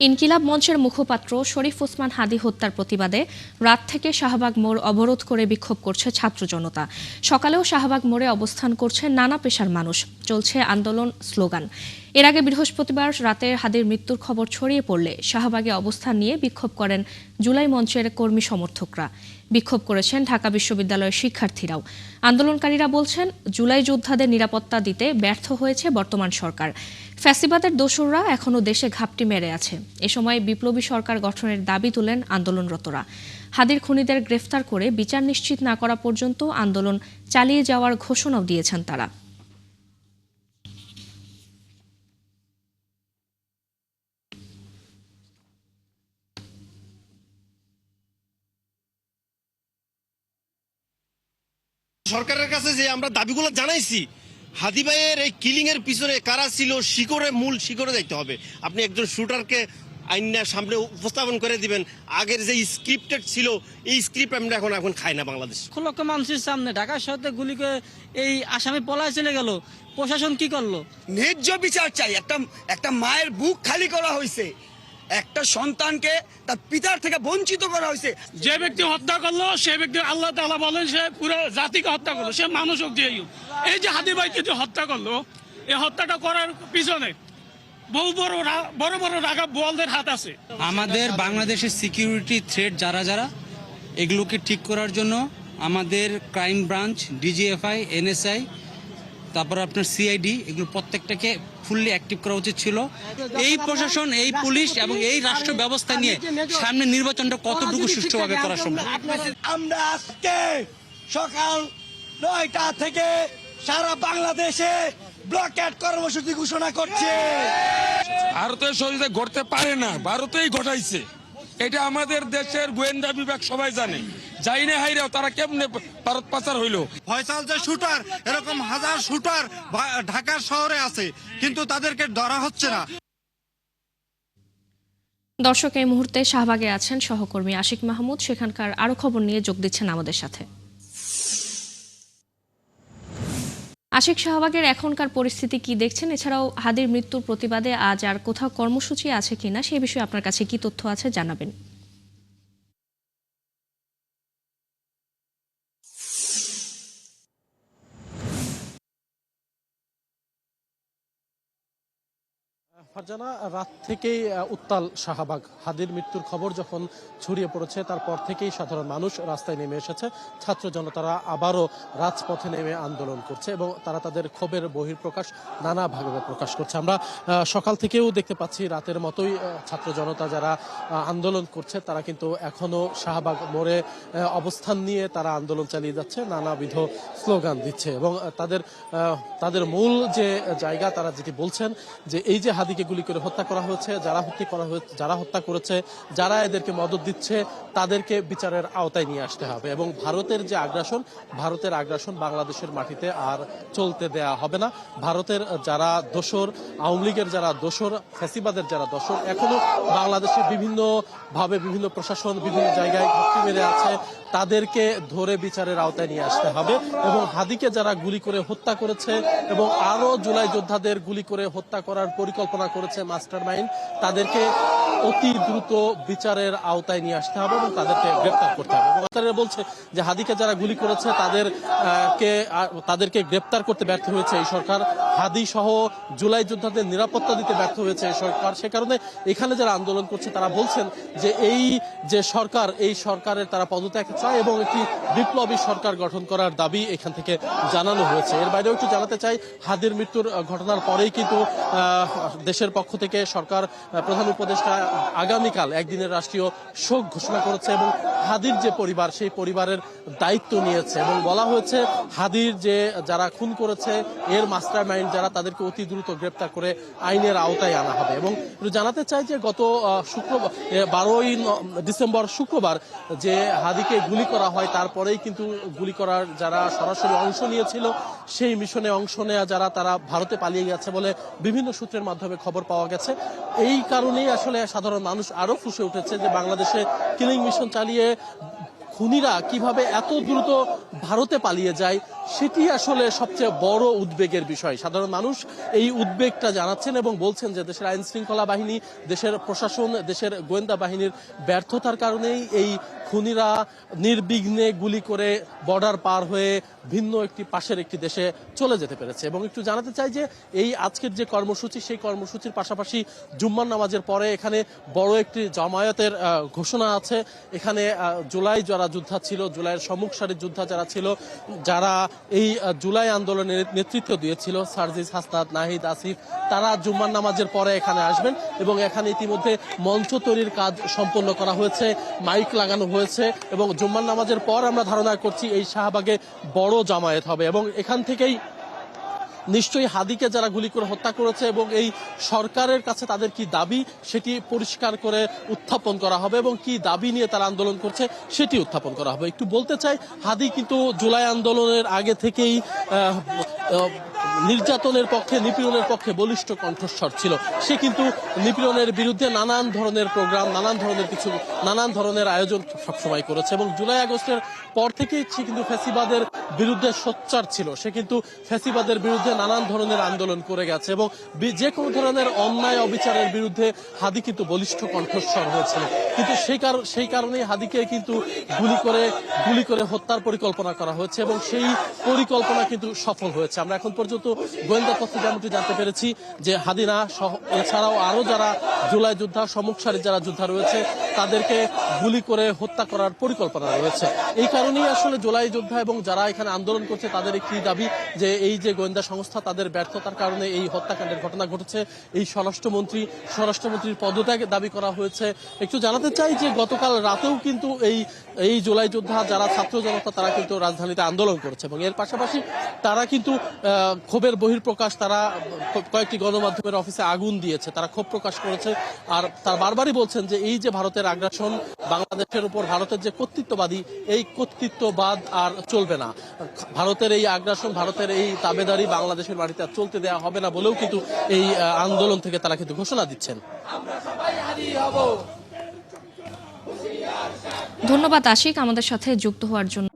ইনকিলাব মঞ্চের মুখপাত্র শরীফ ওসমান হাদী হত্যার প্রতিবাদে রাত থেকে শাহবাগ মোড় অবরোধ করে বিক্ষোভ করছে ছাত্র জনতা। সকালেও শাহবাগ মোড়ে অবস্থান করছে নানা পেশার মানুষ, চলছে আন্দোলন, স্লোগান। এর আগে বৃহস্পতিবার রাতে হাদীর মৃত্যুর খবর ছড়িয়ে পড়লে শাহবাগে অবস্থান নিয়ে বিক্ষোভ করেন জুলাই মঞ্চের কর্মী সমর্থকরা। বিক্ষোভ করেছেন ঢাকা বিশ্ববিদ্যালয়ের শিক্ষার্থীরাও। আন্দোলনকারীরা বলছেন, জুলাই যোদ্ধাদের নিরাপত্তা দিতে ব্যর্থ হয়েছে বর্তমান সরকার। ফ্যাসিবাদের দোসররা এখনও দেশে ঘাপটি মেরে আছে। এ সময় বিপ্লবী সরকার গঠনের দাবি তুলেন আন্দোলনরতরা। হাদীর খুনিদের গ্রেফতার করে বিচার নিশ্চিত না করা পর্যন্ত আন্দোলন চালিয়ে যাওয়ার ঘোষণাও দিয়েছেন তারা। সরকারের কাছে যে আমরা দাবিগুলো জানাইছি, হাদী ভাইয়ের এই কিলিং এর পিছনে কারা ছিল, মূল শিকড়ে যাইতে হবে। আপনি একজন শুটারকে আইনের সামনে উপস্থাপন করে দিবেন, আগের যে স্ক্রিপ্টেড ছিল এই স্ক্রিপ্ট আমরা এখন খাই না বাংলাদেশ। লক্ষ লক্ষ মানুষের সামনে ঢাকা শহরে গুলি করে এই আসামি পলায় চলে গেল, প্রশাসন কি করলো? ন্যায্য বিচার চাই। একটা মায়ের বুক খালি করা হয়েছে, একটা সন্তানকে তার পিতার থেকে বঞ্চিত করা হয়েছে। যে ব্যক্তি হত্যা করলো সে ব্যক্তি আল্লাহ তাআলা বলেন সে পুরো জাতিকে হত্যা করলো, সে মানুষ হোক দিয়ে। এই যে হাদী ভাইকে যে হত্যা করলো, এই হত্যাটা করার পিছনে বহু বড় বড় রাগা বোয়ালদের হাত আছে। আমাদের বাংলাদেশের সিকিউরিটি থ্রেট যারা এগুলোকে ঠিক করার জন্য আমাদের ক্রাইম ব্রাঞ্চ, ডিজিএফআই, এনএসআই, তারপর আপনার সিআইডি, এগুলো প্রত্যেকটাকে ফুললি অ্যাক্টিভ করা উচিত ছিল। এই প্রশাসন, এই পুলিশ এবং এই রাষ্ট্র ব্যবস্থা নিয়ে সামনে নির্বাচনটা কতটুকু সুষ্ঠুভাবে করা সম্ভব। আমরা আজকে সকাল 9টা থেকে সারা বাংলাদেশে ব্লকেট কর্মসূচি ঘোষণা করছে। ভারতের সহযোগিতা ঘটতে পারে না, ভারতেই ঘটাইছে। এটা আমাদের দেশের গোয়েন্দা বিভাগ সবাই জানে। যাই না হাইরাও তারা কেমনে ভারত পাচার হইলো। ফয়সাল যে শুটার, এরকম হাজার শুটার ঢাকার শহরে আছে, কিন্তু তাদেরকে ধরা হচ্ছে না। দর্শক, এই মুহূর্তে শাহবাগে আছেন সহকর্মী আশিক মাহমুদ। সেখানকার আরো খবর নিয়ে যোগ দিচ্ছেন আমাদের সাথে। আশিক, শাহবাগের এখনকার পরিস্থিতি কি দেখছেন? এছাড়াও হাদীর মৃত্যুর প্রতিবাদে আজ আর কোথাও কর্মসূচি আছে কিনা, সেই বিষয়ে আপনার কাছে কি তথ্য আছে জানাবেন। ফারজানা, রাত থেকেই উত্তাল শাহবাগ। হাদীর মৃত্যুর খবর যখন ছড়িয়ে পড়েছে তারপর থেকেই সাধারণ মানুষ রাস্তায় নেমে এসেছে। ছাত্র জনতারা আবারও রাজপথে নেমে আন্দোলন করছে এবং তারা তাদের ক্ষোভের বহিঃপ্রকাশ নানাভাবে প্রকাশ করছে। আমরা সকাল থেকেও দেখতে পাচ্ছি রাতের মতোই ছাত্র জনতা যারা আন্দোলন করছে তারা কিন্তু এখনো শাহবাগ মোড়ে অবস্থান নিয়ে তারা আন্দোলন চালিয়ে যাচ্ছে, নানাবিধ স্লোগান দিচ্ছে এবং তাদের মূল যে জায়গা, তারা যেটি বলছেন যে এই যে হাদীকে গুলি করে হত্যা করা হয়েছে, যারা হত্যা করেছে, যারা এদেরকে মদদ দিচ্ছে, তাদেরকে বিচারের আওতায় নিয়ে আসতে হবে এবং ভারতের আগ্রাসন বাংলাদেশের মাটিতে আর চলতে দেয়া হবে না। ভারতের যারা দোসর, আওয়ামী লীগের যারা দোসর, ফ্যাসিবাদের যারা দোসর, এখনো বাংলাদেশে বিভিন্ন প্রশাসন বিভিন্ন জায়গায় ঘাপটি মেরে আছে, তাদেরকে ধরে বিচারের আওতায় নিয়ে আসতে হবে এবং হাদীকে যারা গুলি করে হত্যা করেছে এবং আরো জুলাই যোদ্ধাদের গুলি করে হত্যা করার পরিকল্পনা করেছে মাস্টারমাইন্ড, তাদেরকে অতি দ্রুত বিচারের আওতায় নিয়ে আসতে হবে এবং তাদেরকে গ্রেপ্তার করতে হবে। এবং তারা বলছে যে হাদীকে যারা গুলি করেছে তাদেরকে গ্রেপ্তার করতে ব্যর্থ হয়েছে এই সরকার, হাদী সহ জুলাই যোদ্ধাদের নিরাপত্তা দিতে ব্যর্থ হয়েছে এই সরকার। সে কারণে এখানে যারা আন্দোলন করছে তারা বলছেন যে এই যে সরকার, এই সরকারের তারা পদত্যাগ চায় এবং একটি বিপ্লবী সরকার গঠন করার দাবি এখান থেকে জানানো হয়েছে। এর বাইরেও একটু জানাতে চাই, হাদীর মৃত্যুর ঘটনার পরেই কিন্তু দেশের পক্ষ থেকে সরকার, প্রধান উপদেষ্টা আগামীকাল একদিনের রাষ্ট্রীয় শোক ঘোষণা করেছে এবং হাদীর যে পরিবার, সেই পরিবারের দায়িত্ব নিয়েছে এবং বলা হয়েছে হাদীর যে যারা খুন করেছে, এর মাস্টারমাইন্ড যারা, তাদেরকে অতি দ্রুত গ্রেপ্তার করে আইনের আওতায় আনা হবে। এবং জানাতে চাই যে গত 12ই ডিসেম্বর শুক্রবার যে হাদীকে গুলি করা হয়, তারপরেই কিন্তু গুলি করার যারা সরাসরি অংশ নিয়েছিল, সেই মিশনে অংশ নেওয়া যারা, তারা ভারতে পালিয়ে গেছে বলে বিভিন্ন সূত্রের মাধ্যমে খবর পাওয়া গেছে। এই কারণেই আসলে সাধারণ মানুষ আরো ফুঁসে উঠেছে যে বাংলাদেশে কিলিং মিশন চালিয়ে খুনিরা কিভাবে এত দ্রুত ভারতে পালিয়ে যায় সেটি আসলে সবচেয়ে বড় উদ্বেগের বিষয়। সাধারণ মানুষ এই উদ্বেগটা জানাচ্ছেন এবং বলছেন যে দেশের আইন শৃঙ্খলা বাহিনী, দেশের প্রশাসন, দেশের গোয়েন্দা বাহিনীর ব্যর্থতার কারণেই এই খুনিরা নির্বিঘ্নে গুলি করে বর্ডার পার হয়ে ভিন্ন একটি পাশের একটি দেশে চলে যেতে পেরেছে। এবং একটু জানাতে চাই যে এই আজকের যে কর্মসূচি, সেই কর্মসূচির পাশাপাশি জুম্মার নামাজের পরে এখানে বড় একটি জামায়াতের ঘোষণা আছে। এখানে জুলাই যারা যোদ্ধা ছিল, জুলাইয়ের সম্মুখ সারির যোদ্ধা যারা ছিল, যারা এই জুলাই আন্দোলনের নেতৃত্ব দিয়েছিল, সার্জিস, হাসনাত, নাহিদ, আসিফ, তারা জুম্মার নামাজের পরে এখানে আসবেন এবং এখানে ইতিমধ্যে মঞ্চ তৈরির কাজ সম্পন্ন করা হয়েছে, মাইক লাগানো হয়েছে এবং জুম্মার নামাজের পর আমরা ধারণা করছি এই শাহবাগে বড় জামায়াত হবে এবং এখান থেকেই নিশ্চয়ই হাদিকে যারা গুলি করে হত্যা করেছে এবং এই সরকারের কাছে তাদের কি দাবি সেটি পরিষ্কার করে উত্থাপন করা হবে এবং কি দাবি নিয়ে তারা আন্দোলন করছে সেটি উত্থাপন করা হবে। একটু বলতে চাই, হাদি কিন্তু জুলাই আন্দোলনের আগে থেকেই নির্যাতনের পক্ষে, নিপীড়নের পক্ষে বলিষ্ঠ কণ্ঠস্বর ছিল। সে কিন্তু নিপীড়নের বিরুদ্ধে নানান ধরনের প্রোগ্রাম, নানান ধরনের আয়োজন সবসময় করেছে এবং জুলাই আগস্টের পর থেকেই সে কিন্তু ফ্যাসিবাদের বিরুদ্ধে সোচ্চার ছিল। সে কিন্তু ফ্যাসিবাদের বিরুদ্ধে নানান ধরনের আন্দোলন করে গেছে এবং যে কোনো ধরনের অন্যায় অবিচারের বিরুদ্ধে হাদি কিন্তু বলিষ্ঠ কণ্ঠস্বর হয়েছিল। কিন্তু সেই কারণেই হাদিকে কিন্তু গুলি করে হত্যার পরিকল্পনা করা হয়েছে এবং সেই পরিকল্পনা কিন্তু সফল হয়েছে। আমরা এখন পর্যন্ত গোয়েন্দা তথ্য যেমনটি জানতে পেরেছি যে হাদিনা এছাড়াও আরো যারা জুলাই যোদ্ধা, সম্মুখ সারির যারা যোদ্ধা রয়েছে তাদেরকে গুলি করে হত্যা করার পরিকল্পনা রয়েছে। এই কারণেই আসলে জুলাই যোদ্ধা এবং যারা এখানে আন্দোলন করছে তাদের একটি দাবি যে এই যে গোয়েন্দা সংস্থা, তাদের ব্যর্থতার কারণে এই হত্যাকাণ্ডের ঘটনা ঘটেছে। এই স্বরাষ্ট্রমন্ত্রীর পদত্যাগ দাবি করা হয়েছে। একটু জানাতে চাই যে গতকাল রাতেও কিন্তু এই জুলাই যোদ্ধা যারা ছাত্র জনতা তারা কিন্তু রাজধানীতে আন্দোলন করেছে এবং এর পাশাপাশি তারা কিন্তু ক্ষোভের বহিঃপ্রকাশ, তারা কয়েকটি গণমাধ্যমের অফিসে আগুন দিয়েছে, তারা ক্ষোভ প্রকাশ করেছে। আর তারা বারবারই বলছেন যে এই যে ভারতের আগ্রাসন, বাংলাদেশের উপর ভারতের যে কর্তৃত্ববাদী, এই কর্তৃত্ববাদ আর চলবে না। ভারতের এই আগ্রাসন, ভারতের এই তাবেদারি বাংলাদেশের মাটিতে আর চলতে দেওয়া হবে না বলেও কিন্তু এই আন্দোলন থেকে তারা কিন্তু ঘোষণা দিচ্ছেন। ধন্যবাদ আশিক আমাদের সাথে যুক্ত হওয়ার জন্য।